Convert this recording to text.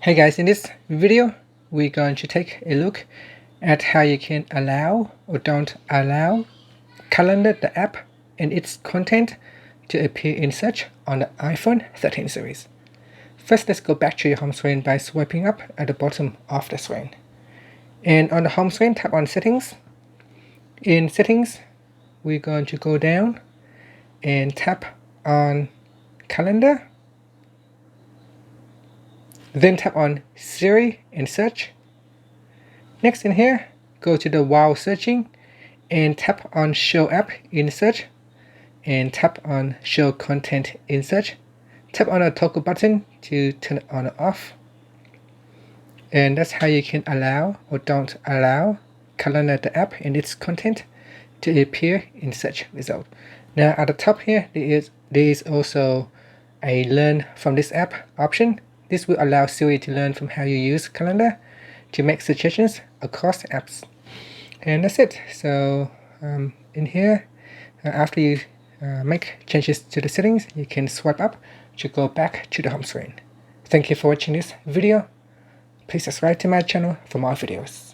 Hey guys, in this video we're going to take a look at how you can allow or don't allow Calendar, the app, and its content to appear in search on the iPhone 13 series. First, let's go back to your home screen by swiping up at the bottom of the screen. And on the home screen, tap on Settings. In Settings, we're going to go down and tap on Calendar. Then tap on Siri and search. Next in here, go to the while searching and tap on Show App in search and tap on Show Content in search. Tap on the toggle button to turn it on or off. And that's how you can allow or don't allow Calendar, the app, and its content to appear in search result. Now at the top here, there is also a Learn from this app option. This will allow Siri to learn from how you use Calendar to make suggestions across apps. And that's it. So in here, after you make changes to the settings, you can swipe up to go back to the home screen. Thank you for watching this video. Please subscribe to my channel for more videos.